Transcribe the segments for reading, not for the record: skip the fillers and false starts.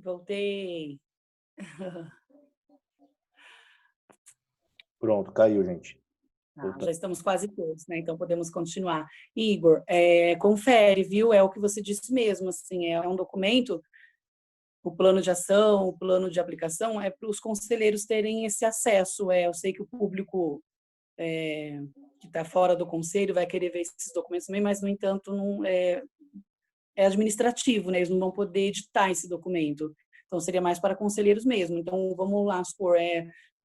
Voltei. Pronto, caiu, gente. Já estamos quase todos, né? Então podemos continuar. Igor, confere, viu? É o que você disse mesmo, assim, é um documento, o plano de ação, o plano de aplicação, é para os conselheiros terem esse acesso. Eu sei que o público que está fora do conselho vai querer ver esses documentos também, mas, no entanto, não é administrativo, né? Eles não vão poder editar esse documento. Então, seria mais para conselheiros mesmo. Então, vamos lá supor,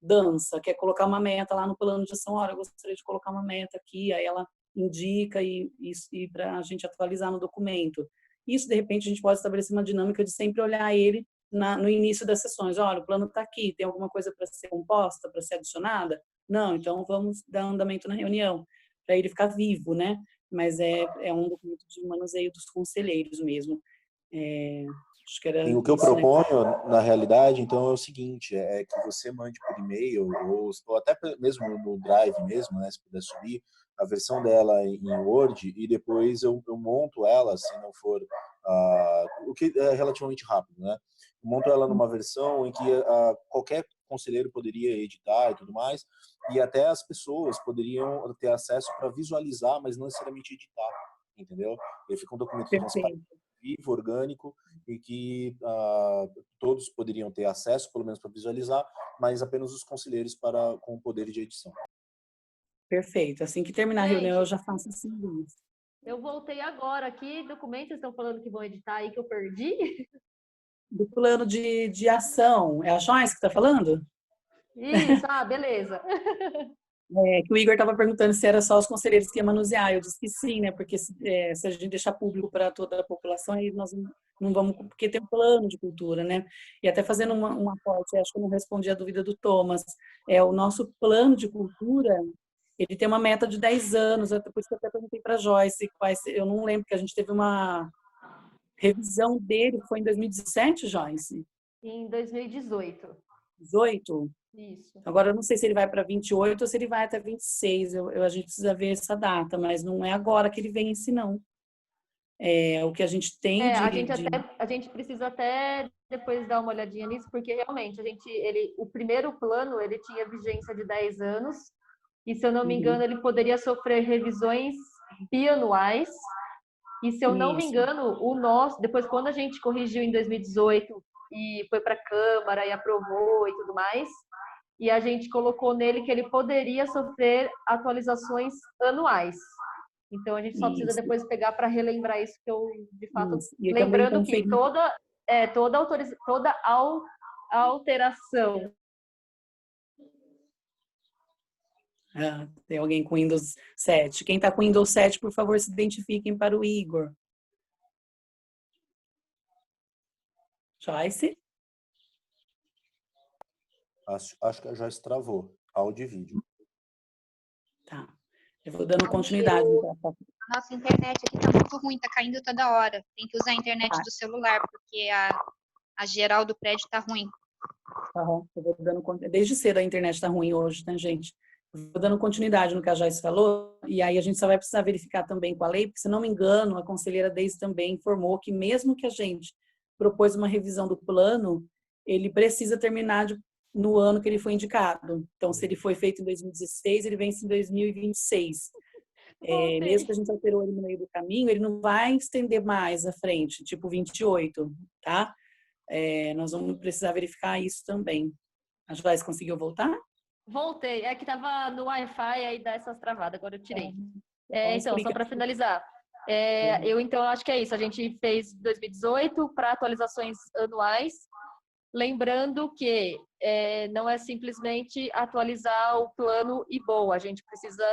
dança, quer colocar uma meta lá no plano de ação, olha, eu gostaria de colocar uma meta aqui, aí ela indica e para a gente atualizar no documento. Isso, de repente, a gente pode estabelecer uma dinâmica de sempre olhar ele no início das sessões. Olha, o plano está aqui, tem alguma coisa para ser composta, para ser adicionada? Não, então vamos dar andamento na reunião, para ele ficar vivo, né? Mas é um documento de manuseio dos conselheiros mesmo. Acho que era E o que eu isso, né? proponho, na realidade, então, é o seguinte, é que você mande por e-mail, ou até mesmo no Drive mesmo, né, se puder subir, a versão dela em Word, e depois eu monto ela, se não for, o que é relativamente rápido, né? Eu monto ela numa versão em que qualquer conselheiro poderia editar e tudo mais, e até as pessoas poderiam ter acesso para visualizar, mas não necessariamente editar, entendeu? E aí fica um documento transparente, Perfeito. vivo, orgânico, e que todos poderiam ter acesso, pelo menos para visualizar, mas apenas os conselheiros com o poder de edição. Perfeito. Assim que terminar a reunião, eu Gente, já faço assim. eu voltei agora aqui. Documentos estão falando que vão editar aí que eu perdi? Do plano de ação. É a Joyce que está falando? Isso, beleza. Que o Igor estava perguntando se era só os conselheiros que iam manusear. Eu disse que sim, né? Porque se a gente deixar público para toda a população, aí nós não vamos, porque tem um plano de cultura, né? E até fazendo um aporte, acho que eu não respondi a dúvida do Thomas. O nosso plano de cultura, ele tem uma meta de 10 anos, por isso que eu até perguntei para a Joyce, eu não lembro, que a gente teve uma revisão dele, foi em 2017, Joyce? Em 2018. 18? Isso. Agora, eu não sei se ele vai para 28 ou se ele vai até 26. A gente precisa ver essa data, mas não é agora que ele vence, não. O que a gente tem a gente precisa até depois dar uma olhadinha nisso, porque realmente o primeiro plano ele tinha vigência de 10 anos, e se eu não me engano, ele poderia sofrer revisões bianuais. E se eu não me engano, o nosso, depois quando a gente corrigiu em 2018 e foi para a Câmara e aprovou e tudo mais, e a gente colocou nele que ele poderia sofrer atualizações anuais. Então a gente só precisa depois pegar para relembrar isso, que eu de fato lembrando que toda alteração. Tem alguém com Windows 7. Quem está com Windows 7, por favor, se identifiquem para o Igor. Joyce? Acho que a Joyce travou, áudio e vídeo. Tá. Eu vou dando continuidade. Nossa internet aqui tá muito ruim, tá caindo toda hora. Tem que usar a internet do celular, porque a geral do prédio tá ruim. Eu vou dando, desde cedo a internet tá ruim hoje, né, gente? Vou dando continuidade no que a Joyce falou, e aí a gente só vai precisar verificar também com a lei, porque, se não me engano, a conselheira Deise também informou que, mesmo que a gente propôs uma revisão do plano, ele precisa terminar no ano que ele foi indicado. Então, se ele foi feito em 2016, ele vence em 2026. Mesmo que a gente alterou ele no meio do caminho, ele não vai estender mais à frente, tipo 28, tá? Nós vamos precisar verificar isso também. A Joyce conseguiu voltar? Voltei. É que tava no Wi-Fi, aí dá essas travadas, agora eu tirei. Então, só para finalizar. Então, acho que é isso. A gente fez 2018 para atualizações anuais. Lembrando que não é simplesmente atualizar o plano e boa. A gente precisa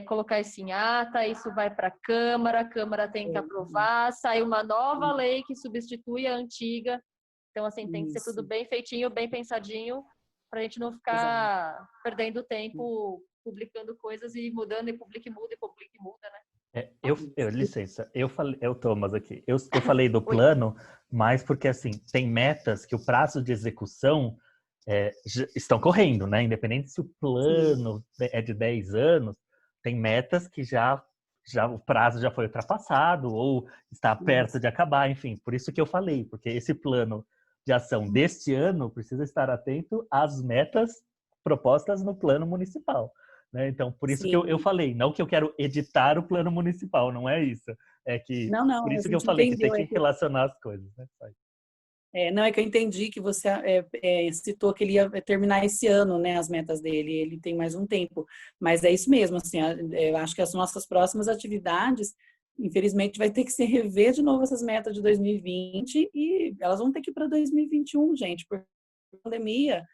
colocar isso em ata, isso vai para a Câmara tem que aprovar, sai uma nova lei que substitui a antiga. Então, assim, tem que ser tudo bem feitinho, bem pensadinho, para a gente não ficar perdendo tempo publicando coisas e mudando, e publica e muda, né? Licença, Thomas aqui. Eu falei do plano, mas porque, assim, tem metas que o prazo de execução estão correndo, né? Independente se o plano é de 10 anos, tem metas que já já o prazo já foi ultrapassado ou está perto de acabar, enfim. Por isso que eu falei, porque esse plano de ação deste ano precisa estar atento às metas propostas no plano municipal, né? Então, por isso que eu Sim. falei, não que eu quero editar o plano municipal, não é isso. É que, por Não, a isso que eu gente falei que tem entendeu. que relacionar as coisas, né? Não, é que eu entendi que você citou que ele ia terminar esse ano, né, as metas dele, ele tem mais um tempo, mas é isso mesmo, assim, eu acho que as nossas próximas atividades, infelizmente, vai ter que se rever de novo essas metas de 2020 e elas vão ter que ir para 2021, gente, porque a pandemia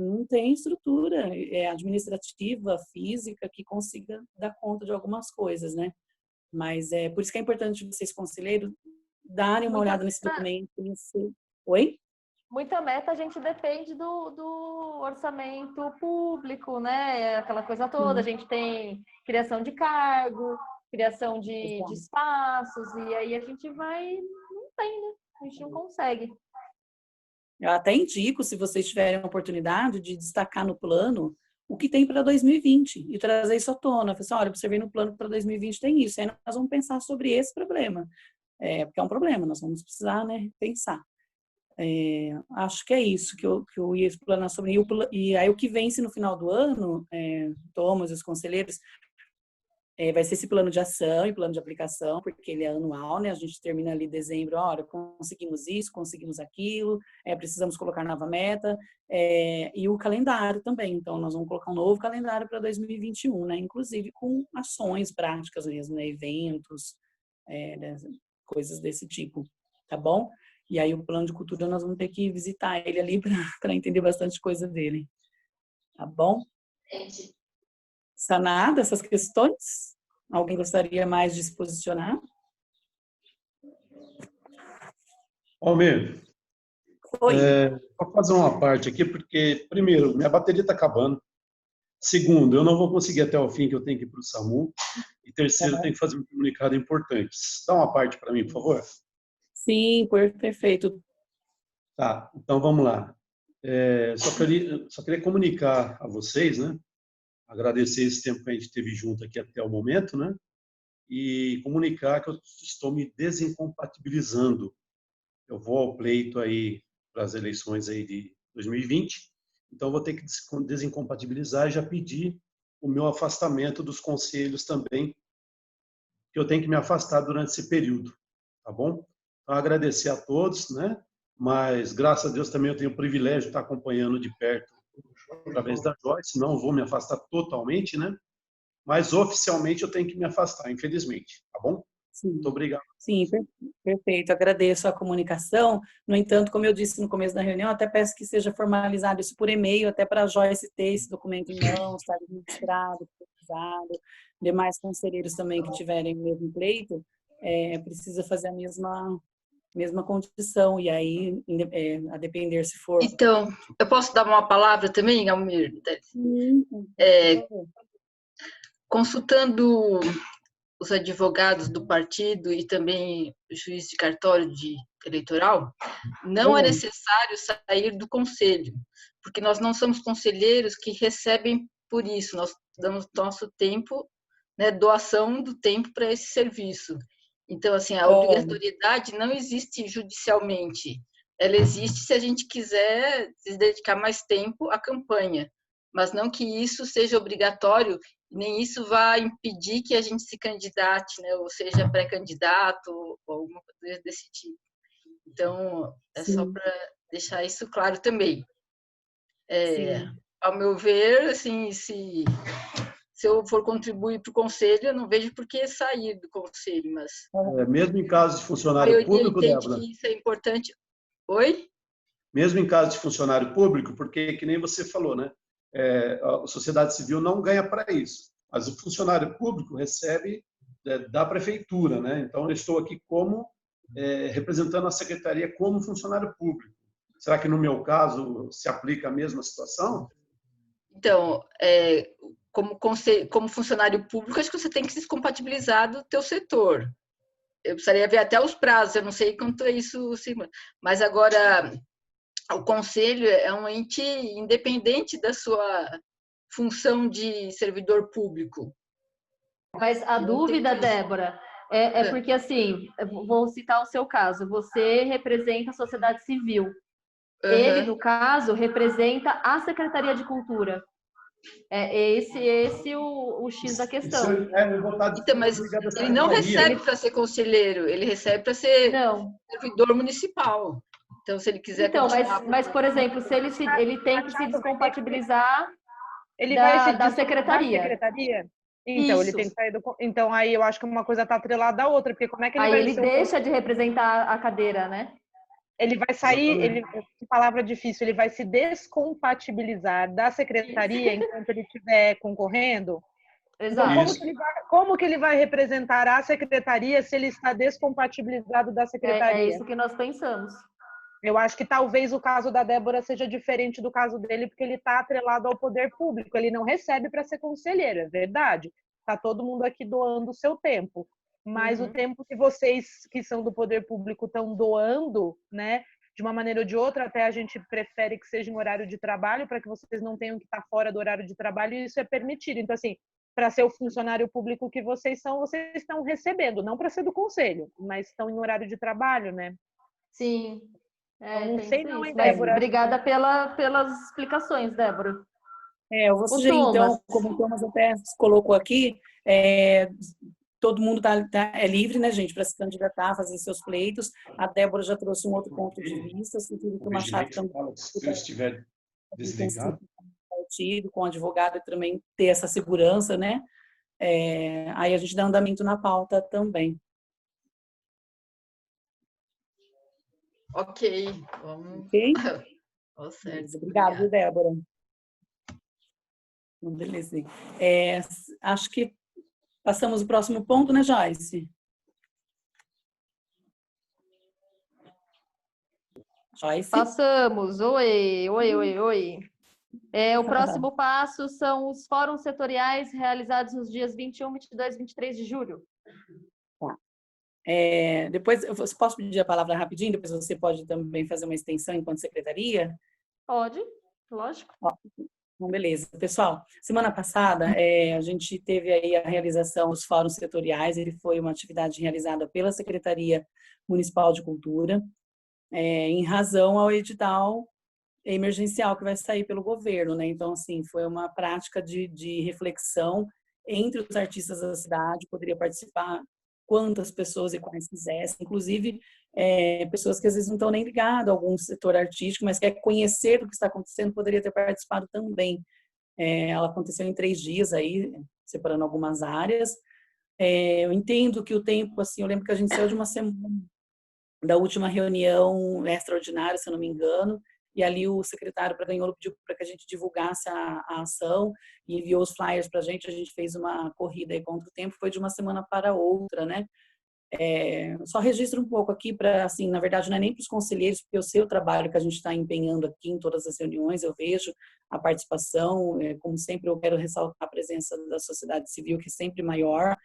não tem estrutura administrativa, física, que consiga dar conta de algumas coisas, né? Mas é por isso que é importante vocês, conselheiros, darem uma Muita olhada nesse documento. Oi? Muita meta a gente depende do orçamento público, né? Aquela coisa toda. A Sim, gente tem criação de cargo, criação de exato. espaços, e aí a gente vai. Não tem, né? A gente não consegue. Eu até indico, se vocês tiverem a oportunidade, de destacar no plano o que tem para 2020 e trazer isso à tona. Falar assim, olha, você vê no plano para 2020 tem isso. Aí nós vamos pensar sobre esse problema. Porque é um problema, nós vamos precisar, né, pensar. Acho que é isso que eu ia explanar sobre. E aí o que vence no final do ano, Thomas e os conselheiros, vai ser esse plano de ação e plano de aplicação, porque ele é anual, né? A gente termina ali em dezembro, olha, conseguimos isso, conseguimos aquilo, precisamos colocar nova meta, e o calendário também. Então, nós vamos colocar um novo calendário para 2021, né? Inclusive com ações práticas mesmo, né? Eventos, né? Coisas desse tipo, tá bom? E aí o plano de cultura nós vamos ter que visitar ele ali para entender bastante coisa dele, tá bom? Sanada essas questões? Alguém gostaria mais de se posicionar? Almir, Oi. vou fazer uma parte aqui, porque, primeiro, minha bateria está acabando. Segundo, eu não vou conseguir até o fim, que eu tenho que ir para o SAMU. E terceiro, eu tenho que fazer um comunicado importante. Dá uma parte para mim, por favor. Sim, perfeito. Tá, então vamos lá. Só queria comunicar a vocês, né? Agradecer esse tempo que a gente teve junto aqui até o momento, né? E comunicar que eu estou me desincompatibilizando. Eu vou ao pleito aí para as eleições aí de 2020, então vou ter que desincompatibilizar e já pedir o meu afastamento dos conselhos também, que eu tenho que me afastar durante esse período, tá bom? Então, agradecer a todos, né? Mas, graças a Deus, também eu tenho o privilégio de estar acompanhando de perto através da Joyce, não vou me afastar totalmente, né? Mas, oficialmente, eu tenho que me afastar, infelizmente, tá bom? Sim. Muito obrigado. Sim, perfeito. Agradeço a comunicação. No entanto, como eu disse no começo da reunião, até peço que seja formalizado isso por e-mail, até para a Joyce ter esse documento em mãos, estar registrado, pesquisado. Demais conselheiros também que tiverem o mesmo pleito, precisa fazer a mesma condição. E aí, a depender se for... Então, eu posso dar uma palavra também, Almir? Sim, consultando os advogados do partido e também o juiz de cartório eleitoral, não é necessário sair do conselho, porque nós não somos conselheiros que recebem por isso, nós damos nosso tempo, né, doação do tempo para esse serviço. Então, assim, a obrigatoriedade não existe judicialmente, ela existe se a gente quiser se dedicar mais tempo à campanha, mas não que isso seja obrigatório, nem isso vai impedir que a gente se candidate, né, ou seja pré-candidato, ou alguma coisa desse tipo. Então, é só para deixar isso claro também. Ao meu ver, assim, se eu for contribuir para o conselho, eu não vejo por que sair do conselho, mas... mesmo em caso de funcionário a maioria público, entende Débora? que isso é importante. Oi? Mesmo em caso de funcionário público, porque, que nem você falou, né? A sociedade civil não ganha para isso, mas o funcionário público recebe da prefeitura, né? Então, eu estou aqui como representando a secretaria como funcionário público. Será que no meu caso se aplica a mesma situação? Então, como funcionário público, acho que você tem que se descompatibilizar do teu setor. Eu precisaria ver até os prazos, eu não sei quanto é isso, mas agora o conselho é um ente independente da sua função de servidor público. Mas a dúvida, Débora, é porque, assim, eu vou citar o seu caso. Você representa a sociedade civil. Ele, no caso, representa a Secretaria de Cultura. É esse o X da questão. Então, mas ele não recebe para ser conselheiro, ele recebe para ser servidor municipal. Então, se ele quiser continuar... mas, por exemplo, se ele tem que se descompatibilizar da secretaria. Então, Isso. ele tem que sair Então, aí eu acho que uma coisa está atrelada à outra, porque como é que ele aí vai ele deixa de representar a cadeira, né? Ele vai sair, que palavra difícil, ele vai se descompatibilizar da secretaria enquanto ele estiver concorrendo? Exato. Então, como que ele vai representar a secretaria se ele está descompatibilizado da secretaria? É isso que nós pensamos. Eu acho que talvez o caso da Débora seja diferente do caso dele, porque ele está atrelado ao poder público. Ele não recebe para ser conselheiro, é verdade. Está todo mundo aqui doando o seu tempo. Mas o tempo que vocês, que são do poder público, estão doando, né, de uma maneira ou de outra, até a gente prefere que seja em horário de trabalho, para que vocês não tenham que estar fora do horário de trabalho, e isso é permitido. Então, assim, para ser o funcionário público que vocês são, vocês estão recebendo, não para ser do conselho, mas estão em horário de trabalho, né? Sim. Não sei não, hein, mas Débora? obrigada pelas explicações, Débora. Eu vou sugerir, então, como o Thomas até colocou aqui, todo mundo é livre, né, gente, para se candidatar, fazer seus pleitos. A Débora já trouxe um outro ponto de vista, sugiro que o Machado também... Se ele estiver desligado. Partido, com advogado, e também ter essa segurança, né? Aí a gente dá andamento na pauta também. Ok, vamos. Ok? Oh, certo. Obrigada, Débora. Beleza. Acho que passamos o próximo ponto, né, Joyce? Joyce? Passamos. Oi. O próximo passo são os fóruns setoriais realizados nos dias 21, 22 e 23 de julho. Depois, eu posso pedir a palavra rapidinho? Depois você pode também fazer uma extensão enquanto secretaria? Pode, lógico. Bom, beleza. Pessoal, semana passada a gente teve aí a realização dos fóruns setoriais. Ele foi uma atividade realizada pela Secretaria Municipal de Cultura, em razão ao edital emergencial que vai sair pelo governo, né? Então, assim, foi uma prática de reflexão entre os artistas da cidade, poderia participar quantas pessoas e quais quisessem, inclusive pessoas que às vezes não estão nem ligadas a algum setor artístico, mas quer conhecer o que está acontecendo, poderia ter participado também. Ela aconteceu em 3 dias aí, separando algumas áreas. Eu entendo que o tempo, assim, eu lembro que a gente saiu de uma semana da última reunião extraordinária, se eu não me engano, e ali o secretário Braganholo pediu para que a gente divulgasse a ação e enviou os flyers para a gente fez uma corrida aí contra o tempo, foi de uma semana para outra, né? Só registro um pouco aqui para, assim, na verdade não é nem para os conselheiros, porque eu sei o trabalho que a gente está empenhando aqui em todas as reuniões, eu vejo a participação, como sempre eu quero ressaltar a presença da sociedade civil, que é sempre maior,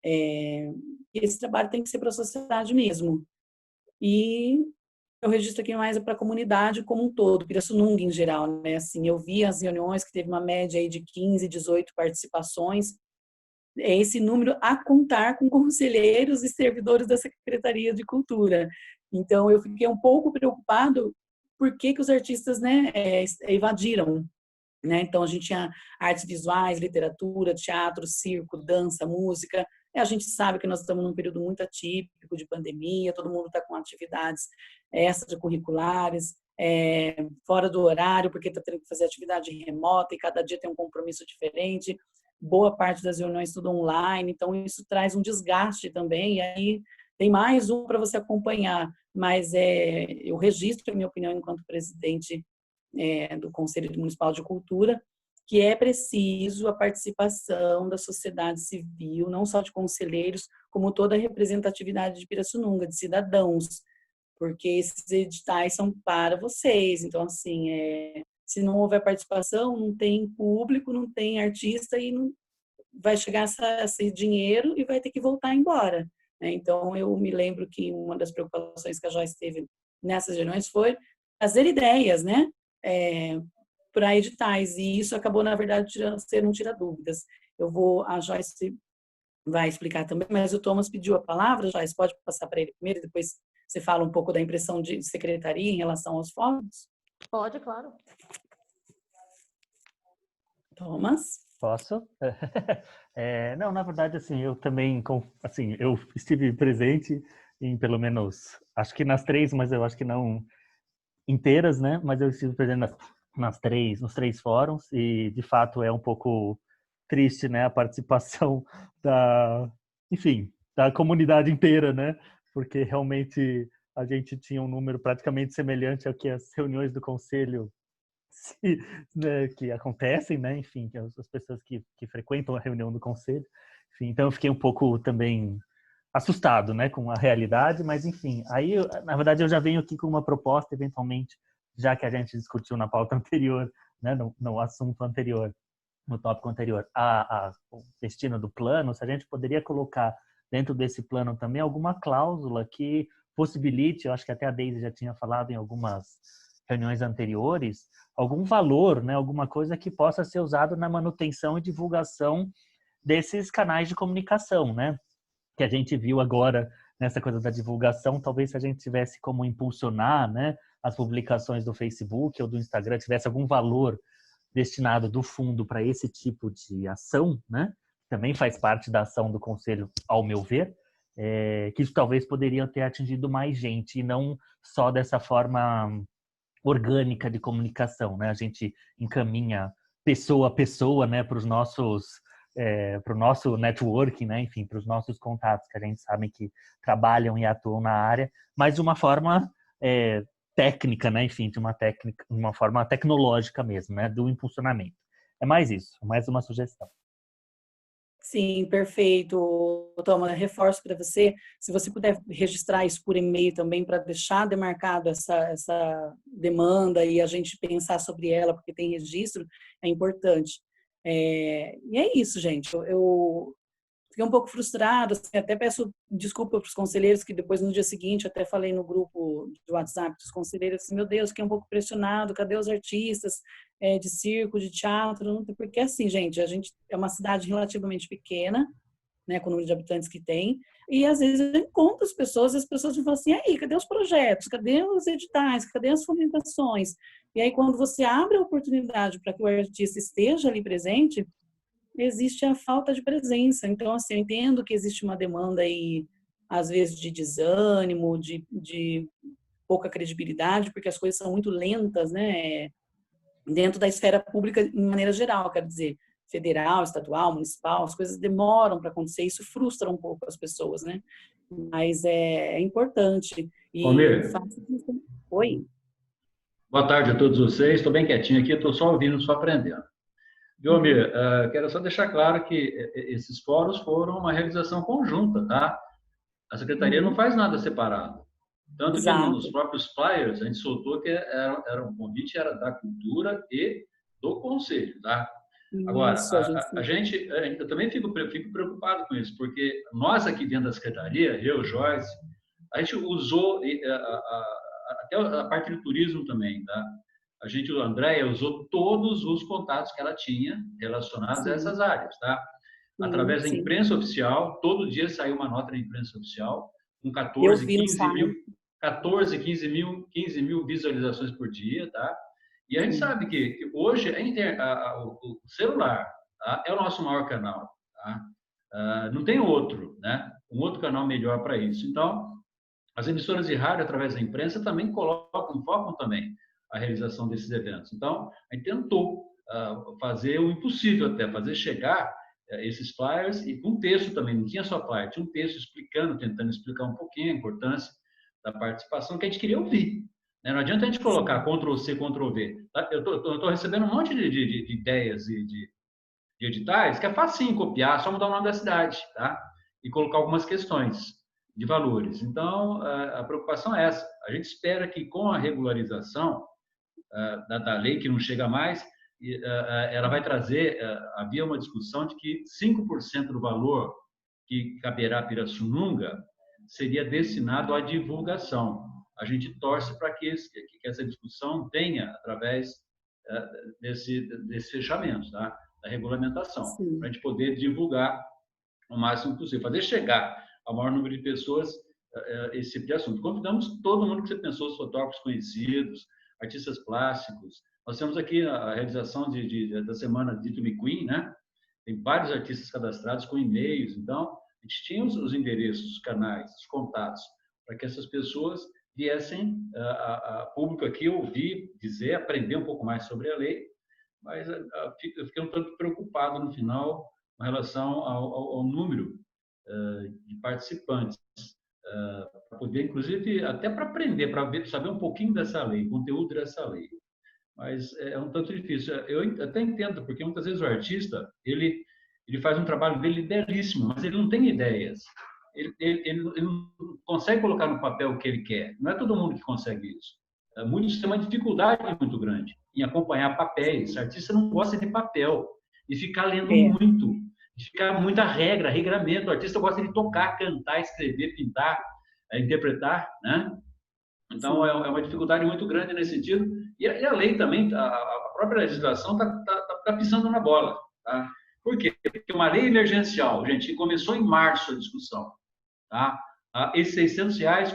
e esse trabalho tem que ser para a sociedade mesmo. E eu registro aqui mais para a comunidade como um todo, Pirassununga em geral, né? Assim, eu vi as reuniões que teve uma média aí de 15, 18 participações, esse número a contar com conselheiros e servidores da Secretaria de Cultura. Então, eu fiquei um pouco preocupado por que os artistas, né, evadiram, né? Então, a gente tinha artes visuais, literatura, teatro, circo, dança, música. A gente sabe que nós estamos num período muito atípico de pandemia, todo mundo está com atividades extracurriculares, fora do horário, porque está tendo que fazer atividade remota e cada dia tem um compromisso diferente. Boa parte das reuniões tudo online, então isso traz um desgaste também, e aí tem mais um para você acompanhar, mas eu registro a minha opinião enquanto presidente do Conselho Municipal de Cultura, que é preciso a participação da sociedade civil, não só de conselheiros, como toda a representatividade de Pirassununga, de cidadãos, porque esses editais são para vocês. Então, assim, se não houver participação, não tem público, não tem artista e não vai chegar esse dinheiro e vai ter que voltar embora, né? Então, eu me lembro que uma das preocupações que a Joyce teve nessas reuniões foi trazer ideias, né? Para editais, e isso acabou, na verdade, sendo um tira-dúvidas. A Joyce vai explicar também, mas o Thomas pediu a palavra, Joyce, pode passar para ele primeiro, depois você fala um pouco da impressão de secretaria em relação aos fóruns? Pode, claro. Thomas? Posso? Não, na verdade, assim, eu também, assim, eu estive presente em pelo menos, acho que nas 3, mas eu acho que não inteiras, né? Mas eu estive presente nos 3 fóruns e, de fato, é um pouco triste, né? A participação enfim, da comunidade inteira, né? Porque realmente a gente tinha um número praticamente semelhante ao que as reuniões do conselho né, que acontecem, né? Enfim, as pessoas que frequentam a reunião do conselho. Enfim, então eu fiquei um pouco também assustado, né, com a realidade, mas enfim, aí na verdade eu já venho aqui com uma proposta eventualmente, já que a gente discutiu na pauta anterior, né, no assunto anterior, no tópico anterior, o destino do plano, se a gente poderia colocar dentro desse plano também alguma cláusula que possibilite, eu acho que até a Deise já tinha falado em algumas reuniões anteriores, algum valor, né, alguma coisa que possa ser usado na manutenção e divulgação desses canais de comunicação, né? Que a gente viu agora nessa coisa da divulgação, talvez se a gente tivesse como impulsionar, né, as publicações do Facebook ou do Instagram, tivesse algum valor destinado do fundo para esse tipo de ação, né? Também faz parte da ação do Conselho, ao meu ver, que isso talvez poderia ter atingido mais gente e não só dessa forma orgânica de comunicação, né? A gente encaminha pessoa a pessoa, né, para o nosso networking, né? Enfim, para os nossos contatos que a gente sabe que trabalham e atuam na área, mas de uma forma técnica, né? Enfim, de uma forma tecnológica mesmo, né? Do impulsionamento. É mais isso, mais uma sugestão. Sim, perfeito, Thomas. Reforço para você, se você puder registrar isso por e-mail também, para deixar demarcado essa demanda e a gente pensar sobre ela, porque tem registro, é importante. E é isso, gente. Eu fiquei um pouco frustrada, assim, até peço desculpa para os conselheiros, que depois no dia seguinte até falei no grupo do WhatsApp dos conselheiros, assim, meu Deus, fiquei um pouco pressionado, cadê os artistas de circo, de teatro? Porque assim, gente, a gente é uma cidade relativamente pequena, né, com o número de habitantes que tem, e às vezes eu encontro as pessoas, e as pessoas me falam assim, aí, cadê os projetos, cadê os editais, cadê as fomentações? E aí quando você abre a oportunidade para que o artista esteja ali presente, existe a falta de presença. Então, assim, eu entendo que existe uma demanda aí, às vezes, de desânimo, de pouca credibilidade, porque as coisas são muito lentas, né? Dentro da esfera pública, de maneira geral, quero dizer, federal, estadual, municipal, as coisas demoram para acontecer, isso frustra um pouco as pessoas, né? Mas é importante. E Almir, Oi? boa tarde a todos vocês. Estou bem quietinho aqui, estou só ouvindo, só aprendendo. Viu, Almir? Quero só deixar claro que esses fóruns foram uma realização conjunta, tá? A secretaria não faz nada separado. Tanto que nos Exato. próprios flyers a gente soltou que era um convite era da cultura e do conselho, tá? Agora, Isso, a gente eu também fico preocupado com isso, porque nós aqui dentro da secretaria, eu, Joyce, a gente usou até a parte do turismo também, tá? A Andréia usou todos os contatos que ela tinha relacionados a essas áreas, tá? Através da sim. imprensa oficial, todo dia saiu uma nota da imprensa oficial, com Eu vi no site. 15 mil visualizações por dia, tá? E a gente sabe que hoje o celular, tá, é o nosso maior canal, tá? Não tem outro, né? Um outro canal melhor para isso. Então, as emissoras de rádio, através da imprensa, também focam também a realização desses eventos. Então, a gente tentou fazer o impossível até, fazer chegar esses flyers e com texto também, não tinha só flyer, tinha um texto tentando explicar um pouquinho a importância da participação que a gente queria ouvir. Né? Não adianta a gente colocar Ctrl+C, Ctrl+V. Tá? Eu estou recebendo um monte de ideias e de editais que é facinho copiar, só mudar o nome da cidade, tá? E colocar algumas questões de valores. Então, a preocupação é essa. A gente espera que com a regularização da lei, que não chega mais, ela vai trazer, havia uma discussão de que 5% do valor que caberá a Pirassununga seria destinado à divulgação. A gente torce para que essa discussão tenha, através desse fechamento, tá? Da regulamentação, para a gente poder divulgar o máximo possível, fazer chegar ao maior número de pessoas esse tipo de assunto. Convidamos todo mundo que você pensou, os fotógrafos conhecidos, artistas plásticos. Nós temos aqui a realização da semana de Italy Queen, né? Tem vários artistas cadastrados com e-mails, então a gente tinha os endereços, os canais, os contatos, para que essas pessoas viessem a público aqui ouvir, dizer, aprender um pouco mais sobre a lei, mas eu fiquei um tanto preocupado no final com relação ao número de participantes, para poder, inclusive, até para aprender, para saber um pouquinho dessa lei, o conteúdo dessa lei. Mas é um tanto difícil. Eu até entendo, porque muitas vezes o artista, ele faz um trabalho dele belíssimo, mas ele não tem ideias. Ele não consegue colocar no papel o que ele quer. Não é todo mundo que consegue isso. Muitos têm uma dificuldade muito grande em acompanhar papéis. O artista não gosta de papel, e ficar lendo muito, de ficar muita regra, regramento. O artista gosta de tocar, cantar, escrever, pintar, interpretar, né? Então, é uma dificuldade muito grande nesse sentido. E a lei também, a própria legislação está pisando na bola. Tá? Por quê? Porque uma lei emergencial, gente, começou em março a discussão. Tá? Esses R$600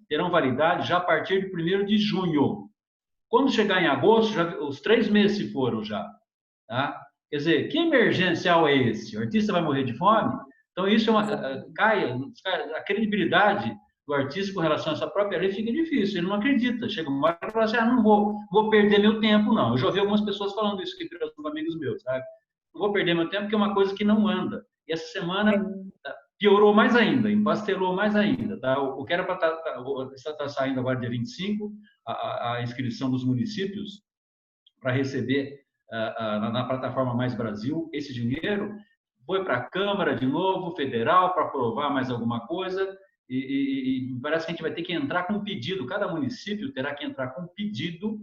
terão validade já a partir de 1º de junho. Quando chegar em agosto, os 3 meses se foram já. Tá? Quer dizer, que emergencial é esse? O artista vai morrer de fome? Então, isso cai a credibilidade do artista com relação a essa própria lei fica difícil, ele não acredita. Chega uma hora e fala assim, não vou perder meu tempo, não. Eu já ouvi algumas pessoas falando isso aqui com amigos meus, sabe? Não vou perder meu tempo, porque é uma coisa que não anda. E essa semana piorou mais ainda, empastelou mais ainda. Tá? O que era para estar saindo agora dia 25, a inscrição dos municípios para receber na plataforma Mais Brasil esse dinheiro, foi para a Câmara de novo, federal, para aprovar mais alguma coisa. E parece que a gente vai ter que entrar com um pedido, cada município terá que entrar com um pedido,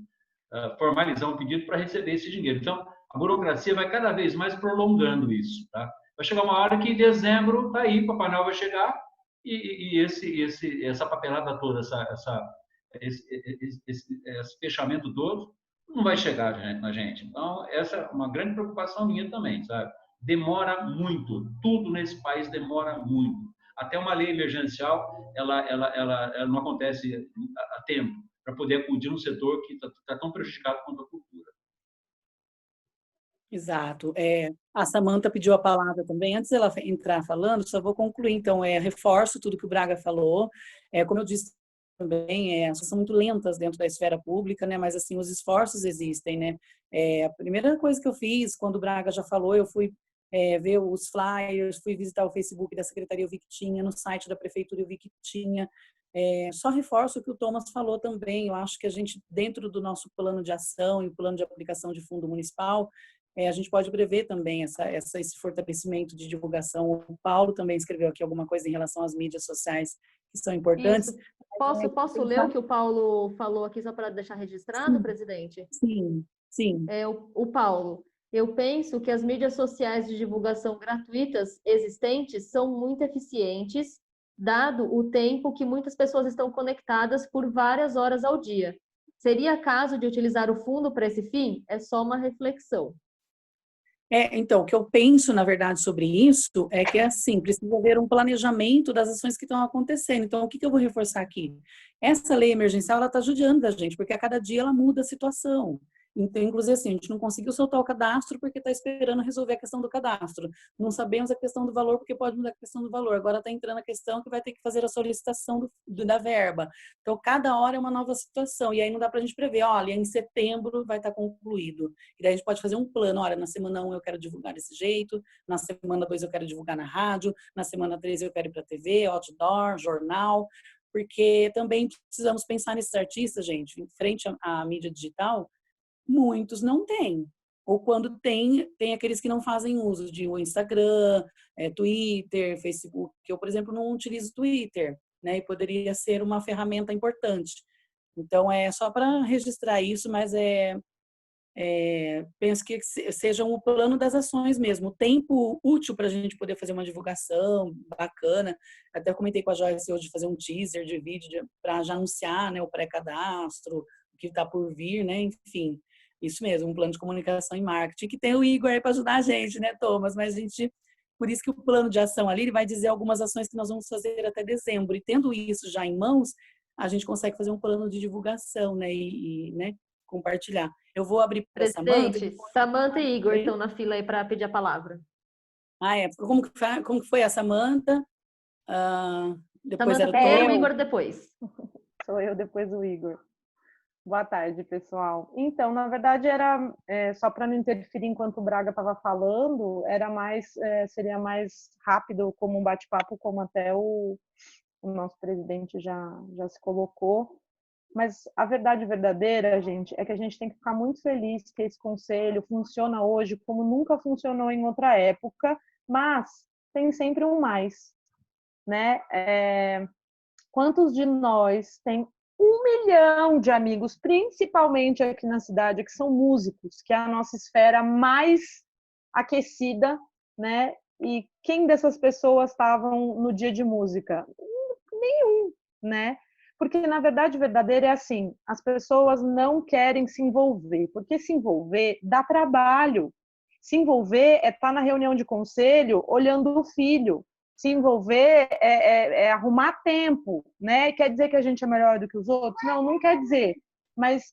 formalizar um pedido para receber esse dinheiro. Então, a burocracia vai cada vez mais prolongando isso. Tá? Vai chegar uma hora que em dezembro está aí, Papai Noel vai chegar e essa papelada toda, esse fechamento todo, não vai chegar na gente. Então, essa é uma grande preocupação minha também, sabe? Demora muito, tudo nesse país demora muito. Até uma lei emergencial, ela não acontece a tempo, para poder acudir um setor que está tão prejudicado quanto a cultura. Exato. A Samantha pediu a palavra também. Antes dela entrar falando, só vou concluir. Então, reforço tudo que o Braga falou. Como eu disse também, as coisas são muito lentas dentro da esfera pública, né? Mas, assim, os esforços existem, né? A primeira coisa que eu fiz, quando o Braga já falou, eu fui ver os flyers, fui visitar o Facebook da Secretaria, eu vi que tinha, no site da Prefeitura eu vi que tinha. Só reforço o que o Thomas falou também, eu acho que a gente, dentro do nosso plano de ação e o plano de aplicação de fundo municipal, a gente pode prever também esse fortalecimento de divulgação. O Paulo também escreveu aqui alguma coisa em relação às mídias sociais que são importantes. Isso. Posso ler o que o Paulo falou aqui só para deixar registrado, sim, presidente? Sim. O Paulo, eu penso que as mídias sociais de divulgação gratuitas existentes são muito eficientes, dado o tempo que muitas pessoas estão conectadas por várias horas ao dia. Seria caso de utilizar o fundo para esse fim? É só uma reflexão. Então, o que eu penso, na verdade, sobre isso é que, assim, precisa haver um planejamento das ações que estão acontecendo. Então, o que eu vou reforçar aqui? Essa lei emergencial, ela está judiando da gente, porque a cada dia ela muda a situação. Então, inclusive, assim, a gente não conseguiu soltar o cadastro porque está esperando resolver a questão do cadastro. Não sabemos a questão do valor porque pode mudar a questão do valor. Agora está entrando a questão que vai ter que fazer a solicitação da verba. Então, cada hora é uma nova situação. E aí não dá para a gente prever, olha, em setembro vai estar concluído. E daí a gente pode fazer um plano, olha, na semana 1 eu quero divulgar desse jeito, na semana 2 eu quero divulgar na rádio, na semana 3 eu quero ir para a TV, outdoor, jornal, porque também precisamos pensar nesses artistas, gente, em frente à mídia digital. Muitos não têm. Ou quando tem aqueles que não fazem uso de Instagram, Twitter, Facebook. Eu, por exemplo, não utilizo Twitter, né? E poderia ser uma ferramenta importante. Então, é só para registrar isso, mas penso que seja um plano das ações mesmo. O tempo útil para a gente poder fazer uma divulgação bacana. Até comentei com a Joyce hoje de fazer um teaser de vídeo para já anunciar, né, o pré-cadastro, o que está por vir, né? Enfim. Isso mesmo, um plano de comunicação e marketing, que tem o Igor aí para ajudar a gente, né, Thomas? Mas a gente Por isso que o plano de ação ali ele vai dizer algumas ações que nós vamos fazer até dezembro. E tendo isso já em mãos, a gente consegue fazer um plano de divulgação, né? Né, compartilhar. Eu vou abrir para a Samanta. Presidente, Samanta e Igor Oi? estão na fila aí para pedir a palavra. Como que foi a Samanta? Depois Samanta era o primeiro, o Tom. Igor depois. Sou eu, depois o Igor. Boa tarde, pessoal. Então, na verdade, era só para não interferir enquanto o Braga estava falando, seria mais rápido como um bate-papo, como até o nosso presidente já se colocou. Mas a verdade verdadeira, gente, é que a gente tem que ficar muito feliz que esse conselho funciona hoje como nunca funcionou em outra época, mas tem sempre um mais, né? Quantos de nós tem 1 milhão de amigos, principalmente aqui na cidade, que são músicos, que é a nossa esfera mais aquecida, né? E quem dessas pessoas estavam no dia de música? Nenhum, né? Porque, na verdade, verdadeira é assim, as pessoas não querem se envolver, porque se envolver dá trabalho. Se envolver é estar na reunião de conselho olhando o filho. Se envolver é arrumar tempo, né? Quer dizer que a gente é melhor do que os outros? Não, não quer dizer. Mas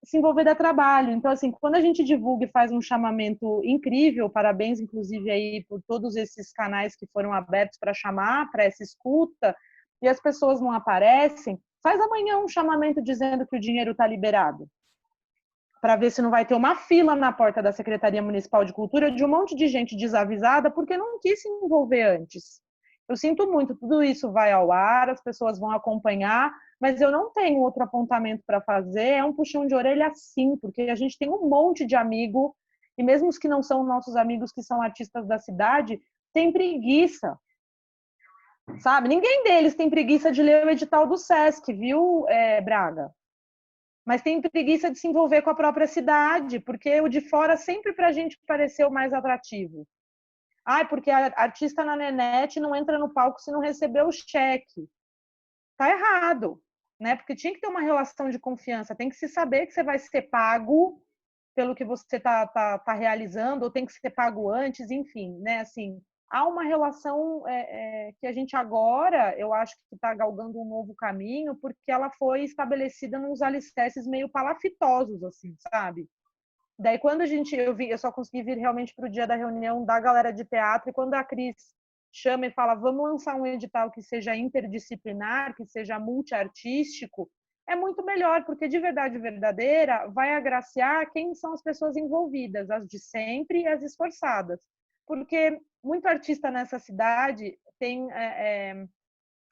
se envolver dá trabalho. Então, assim, quando a gente divulga e faz um chamamento incrível, parabéns, inclusive, aí por todos esses canais que foram abertos para chamar, para essa escuta, e as pessoas não aparecem, faz amanhã um chamamento dizendo que o dinheiro está liberado, para ver se não vai ter uma fila na porta da Secretaria Municipal de Cultura de um monte de gente desavisada porque não quis se envolver antes. Eu sinto muito, tudo isso vai ao ar, as pessoas vão acompanhar, mas eu não tenho outro apontamento para fazer, é um puxão de orelha sim, porque a gente tem um monte de amigo, e mesmo os que não são nossos amigos, que são artistas da cidade, tem preguiça. Sabe? Ninguém deles tem preguiça de ler o edital do SESC, viu, Braga? Mas tem preguiça de se envolver com a própria cidade, porque o de fora sempre para a gente pareceu mais atrativo. Porque a artista na Nenete não entra no palco se não receber o cheque. Tá errado, né? Porque tinha que ter uma relação de confiança, tem que se saber que você vai ser pago pelo que você tá realizando, ou tem que ser pago antes, enfim, né? Assim, há uma relação que a gente agora, eu acho que está galgando um novo caminho, porque ela foi estabelecida nos alicerces meio palafitosos, assim, sabe? Daí, quando eu só consegui vir realmente para o dia da reunião da galera de teatro, e quando a Cris chama e fala, vamos lançar um edital que seja interdisciplinar, que seja multiartístico, é muito melhor, porque de verdade verdadeira vai agraciar quem são as pessoas envolvidas, as de sempre e as esforçadas. Porque muito artista nessa cidade tem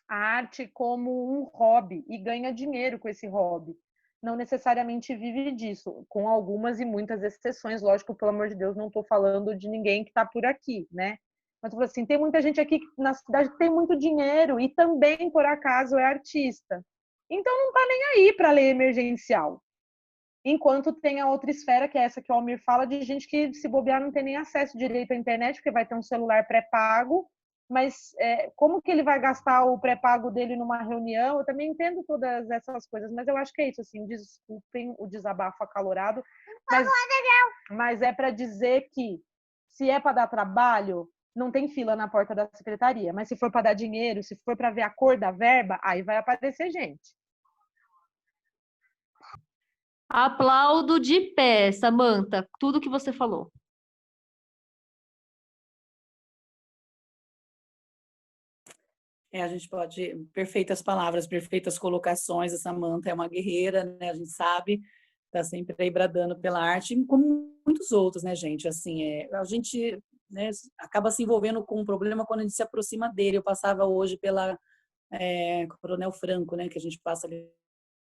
a arte como um hobby e ganha dinheiro com esse hobby. Não necessariamente vive disso, com algumas e muitas exceções. Lógico, pelo amor de Deus, não estou falando de ninguém que está por aqui, né? Mas assim, tem muita gente aqui na cidade que tem muito dinheiro e também, por acaso, é artista. Então não está nem aí para a lei emergencial. Enquanto tem a outra esfera, que é essa que o Almir fala, de gente que, se bobear, não tem nem acesso direito à internet, porque vai ter um celular pré-pago, mas como que ele vai gastar o pré-pago dele numa reunião? Eu também entendo todas essas coisas, mas eu acho que é isso, assim, desculpem o desabafo acalorado, mas é para dizer que se é para dar trabalho, não tem fila na porta da secretaria, mas se for para dar dinheiro, se for para ver a cor da verba, aí vai aparecer gente. Aplaudo de pé, Samanta, tudo que você falou. A gente pode... Perfeitas palavras, perfeitas colocações. A Samanta é uma guerreira, né? A gente sabe, está sempre aí bradando pela arte, como muitos outros, né, gente? Assim, a gente, né, acaba se envolvendo com um problema quando a gente se aproxima dele. Eu passava hoje pela Coronel Franco, né, que a gente passa ali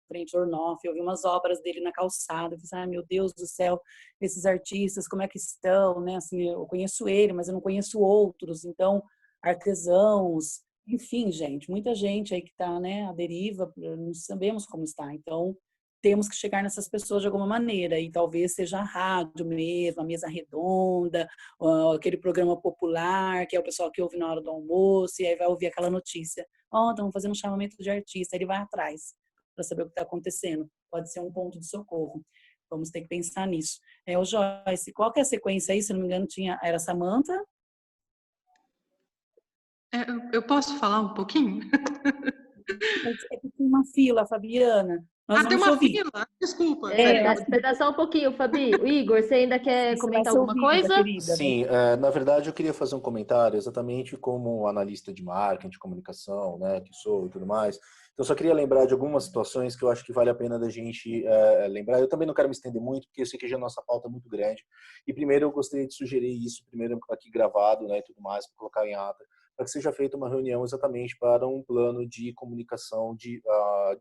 frente ao Ornoff, eu vi umas obras dele na calçada, eu pensei, meu Deus do céu, esses artistas, como é que estão, né? Assim, eu conheço ele, mas eu não conheço outros, então, artesãos, enfim, gente, muita gente aí que está, né, à deriva, não sabemos como está, então temos que chegar nessas pessoas de alguma maneira, e talvez seja a rádio mesmo, a mesa redonda, aquele programa popular, que é o pessoal que ouve na hora do almoço, e aí vai ouvir aquela notícia, estamos fazendo um chamamento de artista, ele vai atrás para saber o que está acontecendo. Pode ser um ponto de socorro. Vamos ter que pensar nisso. O Joyce, qual que é a sequência aí? Se não me engano, era Samanta? Eu posso falar um pouquinho? É que tem uma fila, Fabiana. Nós Tem vamos uma ouvir. fila? Desculpa. Espera só um pouquinho, Fabi. O Igor, você ainda quer comentar alguma coisa? Querida, Sim, na verdade eu queria fazer um comentário exatamente como analista de marketing, de comunicação, né, que sou e tudo mais. Então, eu só queria lembrar de algumas situações que eu acho que vale a pena da gente lembrar. Eu também não quero me estender muito, porque eu sei que já a nossa pauta é muito grande. E primeiro eu gostaria de sugerir isso, primeiro aqui gravado, né, e tudo mais, para colocar em ata, para que seja feita uma reunião exatamente para um plano de comunicação, de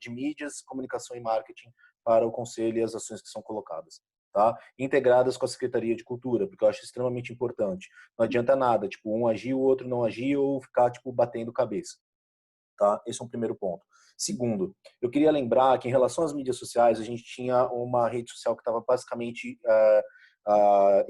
mídias, comunicação e marketing para o conselho e as ações que são colocadas. Tá? Integradas com a Secretaria de Cultura, porque eu acho extremamente importante. Não adianta nada, tipo, um agir, o outro não agir, ou ficar, tipo, batendo cabeça. Tá? Esse é um primeiro ponto. Segundo, eu queria lembrar que em relação às mídias sociais, a gente tinha uma rede social que estava basicamente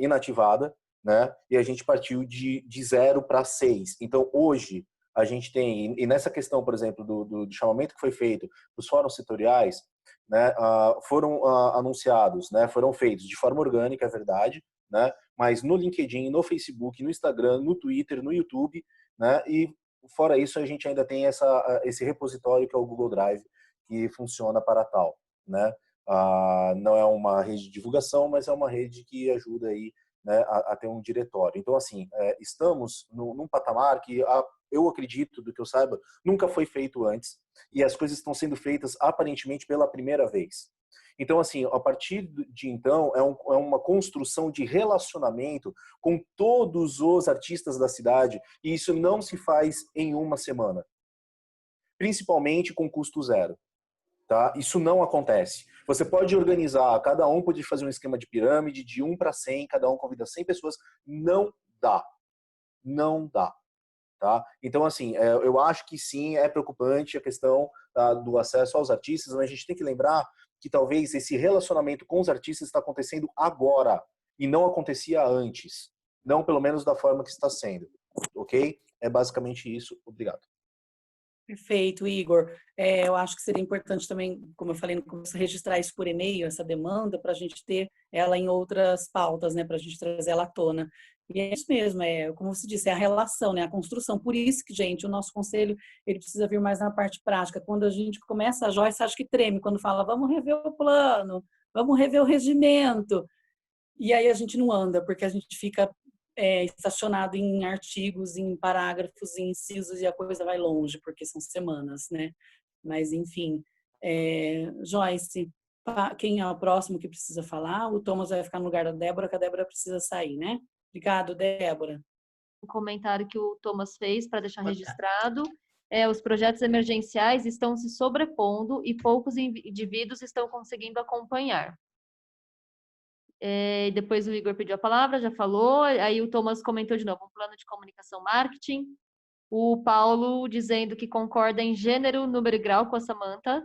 inativada, né? E a gente partiu de 0 para 6. Então, hoje, a gente tem, e nessa questão, por exemplo, do chamamento que foi feito dos fóruns setoriais, né, foram anunciados, né, foram feitos de forma orgânica, é verdade, né, mas no LinkedIn, no Facebook, no Instagram, no Twitter, no YouTube, né, e fora isso a gente ainda tem esse repositório que é o Google Drive, que funciona para tal, né. Não é uma rede de divulgação, mas é uma rede que ajuda aí, né, a ter um diretório. Então, assim, estamos num patamar que eu acredito, do que eu saiba, nunca foi feito antes, e as coisas estão sendo feitas aparentemente pela primeira vez. Então, assim, a partir de então, é uma construção de relacionamento com todos os artistas da cidade, e isso não se faz em uma semana. Principalmente com custo zero. Tá? Isso não acontece. Você pode organizar, cada um pode fazer um esquema de pirâmide, de 1 para 100, cada um convida 100 pessoas. Não dá. Não dá. Tá? Então, assim, eu acho que sim, é preocupante a questão do acesso aos artistas, mas a gente tem que lembrar que talvez esse relacionamento com os artistas está acontecendo agora e não acontecia antes. Não, pelo menos, da forma que está sendo. Ok? É basicamente isso. Obrigado. Perfeito, Igor. Eu acho que seria importante também, como eu falei no começo, registrar isso por e-mail, essa demanda, para a gente ter ela em outras pautas, né, para a gente trazer ela à tona. E é isso mesmo, como você disse, é a relação, né, a construção. Por isso que, gente, o nosso conselho, ele precisa vir mais na parte prática. Quando a gente começa, a Joyce acha que treme quando fala, vamos rever o plano, vamos rever o regimento. E aí a gente não anda, porque a gente fica estacionado em artigos, em parágrafos, em incisos, e a coisa vai longe, porque são semanas, né? Mas, enfim. Joyce, quem é o próximo que precisa falar? O Thomas vai ficar no lugar da Débora, que a Débora precisa sair, né? Obrigado, Débora. O comentário que o Thomas fez para deixar registrado. Os projetos emergenciais estão se sobrepondo e poucos indivíduos estão conseguindo acompanhar. Depois o Igor pediu a palavra, já falou. Aí o Thomas comentou de novo, um plano de comunicação marketing. O Paulo dizendo que concorda em gênero, número e grau com a Samantha.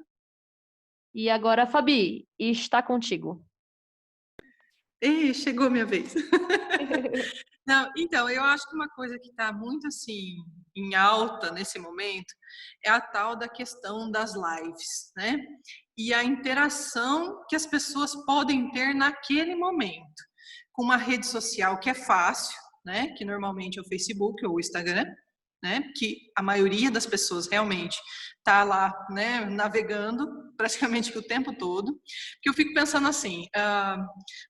E agora a Fabi, está contigo. Chegou a minha vez. Não, então, eu acho que uma coisa que está muito assim em alta nesse momento é a tal da questão das lives, né? E a interação que as pessoas podem ter naquele momento. Com uma rede social que é fácil, né? Que normalmente é o Facebook ou o Instagram, né? Que a maioria das pessoas realmente está lá, né? Navegando praticamente o tempo todo. Que eu fico pensando assim,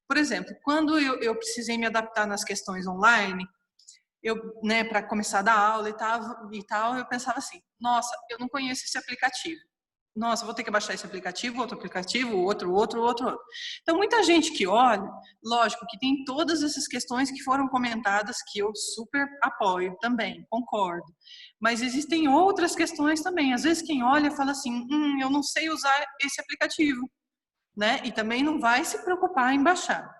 por exemplo, quando eu precisei me adaptar nas questões online, né, para começar a dar aula e tal, eu pensava assim, nossa, eu não conheço esse aplicativo. Nossa, vou ter que baixar esse aplicativo, outro. Então, muita gente que olha, lógico que tem todas essas questões que foram comentadas que eu super apoio também, concordo. Mas existem outras questões também. Às vezes quem olha fala assim, eu não sei usar esse aplicativo, né? E também não vai se preocupar em baixar.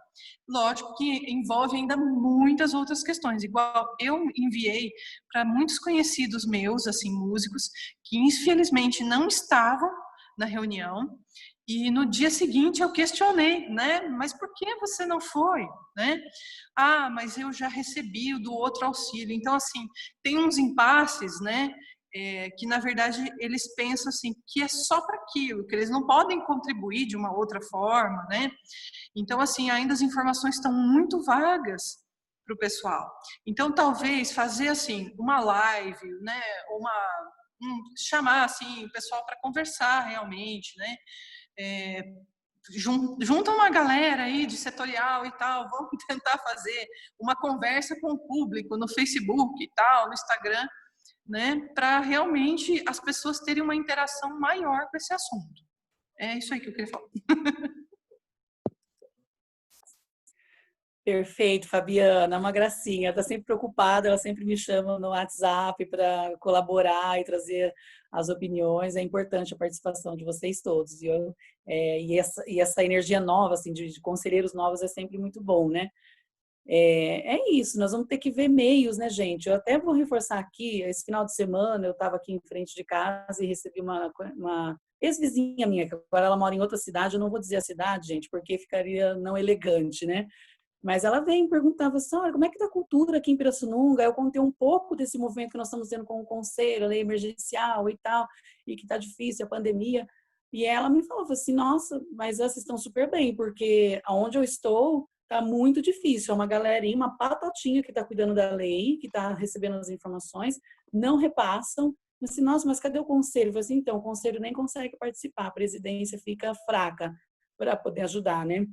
Lógico que envolve ainda muitas outras questões. Igual eu enviei para muitos conhecidos meus, assim, músicos, que infelizmente não estavam na reunião. E no dia seguinte eu questionei, né? Mas por que você não foi, né? Mas eu já recebi o do outro auxílio. Então, assim, tem uns impasses, né? Que na verdade eles pensam assim que é só para aquilo, que eles não podem contribuir de uma outra forma, né? Então, assim, ainda as informações estão muito vagas para o pessoal. Então, talvez fazer assim uma live, né, chamar assim o pessoal para conversar realmente, né? Junta uma galera aí de setorial e tal, vamos tentar fazer uma conversa com o público no Facebook e tal, no Instagram, né, para realmente as pessoas terem uma interação maior com esse assunto. É isso aí que eu queria falar. Perfeito, Fabiana, é uma gracinha. Está sempre preocupada, ela sempre me chama no WhatsApp para colaborar e trazer as opiniões. É importante a participação de vocês todos. E essa energia nova, assim, de conselheiros novos é sempre muito bom, né? É isso, nós vamos ter que ver meios, né, gente? Eu até vou reforçar aqui, esse final de semana eu estava aqui em frente de casa e recebi uma ex-vizinha minha, que agora ela mora em outra cidade, eu não vou dizer a cidade, gente, porque ficaria não elegante, né? Mas ela veio e perguntava assim, olha, como é que está a cultura aqui em Pirassununga? Eu contei um pouco desse movimento que nós estamos tendo com o conselho, a lei emergencial e tal, e que está difícil, a pandemia. E ela me falou assim, nossa, mas vocês estão super bem, porque aonde eu estou está muito difícil. É uma galerinha, uma patotinha que está cuidando da lei, que está recebendo as informações, não repassam. Eu disse, nossa, mas cadê o conselho? Eu falei assim, então, o conselho nem consegue participar, a presidência fica fraca para poder ajudar, né?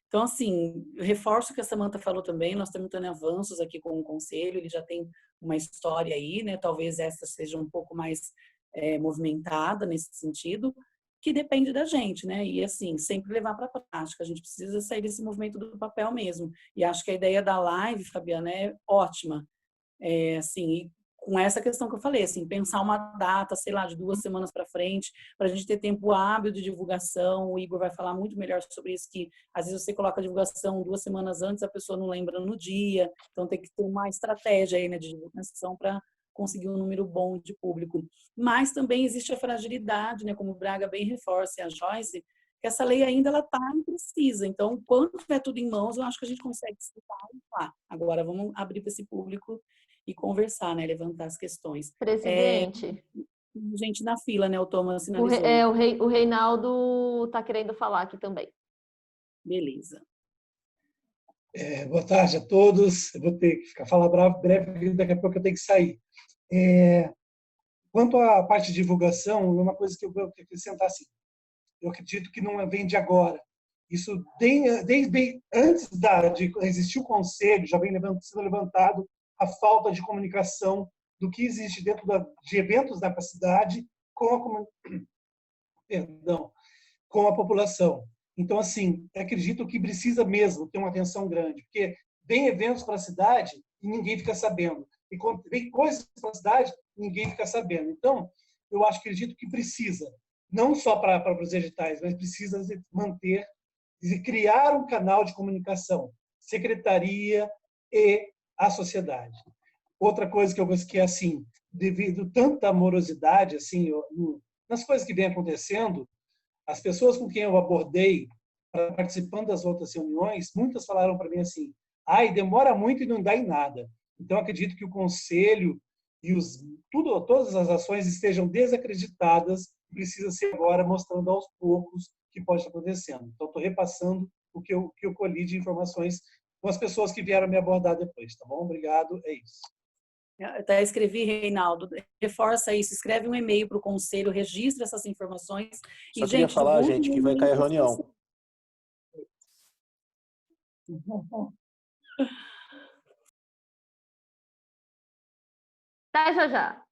Então, assim, eu reforço o que a Samantha falou também, nós estamos tendo avanços aqui com o conselho, ele já tem uma história aí, né? Talvez essa seja um pouco mais movimentada nesse sentido, que depende da gente, né? E, assim, sempre levar para a prática, a gente precisa sair desse movimento do papel mesmo. E acho que a ideia da live, Fabiana, é ótima. Assim, com essa questão que eu falei, assim, pensar uma data, sei lá, de 2 semanas para frente, para a gente ter tempo hábil de divulgação. O Igor vai falar muito melhor sobre isso, que às vezes você coloca a divulgação 2 semanas antes, a pessoa não lembra no dia, então tem que ter uma estratégia aí, né, de divulgação para conseguir um número bom de público. Mas também existe a fragilidade, né, como o Braga bem reforça e a Joyce, que essa lei ainda ela está imprecisa. Então, quando tiver tudo em mãos, eu acho que a gente consegue citar e falar. Agora, vamos abrir para esse público e conversar, né? Levantar as questões. Presidente. Gente na fila, né? O Thomas sinalizou. O Reinaldo está querendo falar aqui também. Beleza. Boa tarde a todos. Eu vou ter que falar breve, daqui a pouco eu tenho que sair. Quanto à parte de divulgação, uma coisa que eu vou acrescentar assim, eu acredito que não vem de agora. Isso desde antes de existir o conselho, já vem sendo levantado a falta de comunicação do que existe dentro de eventos da cidade com a população. Então, assim, acredito que precisa mesmo ter uma atenção grande, porque vem eventos para a cidade e ninguém fica sabendo. E quando vem coisas para a cidade, ninguém fica sabendo. Então, eu acredito que precisa, não só para os editais, mas precisa manter e criar um canal de comunicação, secretaria e a sociedade. Outra coisa que eu gosto que é assim, devido tanta morosidade assim, nas coisas que vem acontecendo, as pessoas com quem eu abordei participando das outras reuniões, muitas falaram para mim assim: "Ai, demora muito e não dá em nada". Então acredito que o conselho e todas as ações estejam desacreditadas, precisa ser agora mostrando aos poucos o que pode estar acontecendo. Então estou repassando o que eu colhi de informações com as pessoas que vieram me abordar depois, tá bom? Obrigado, é isso. Eu até escrevi, Reinaldo, reforça isso, escreve um e-mail para o conselho, registra essas informações. Só queria falar, gente, que vai cair a reunião. Tá, já.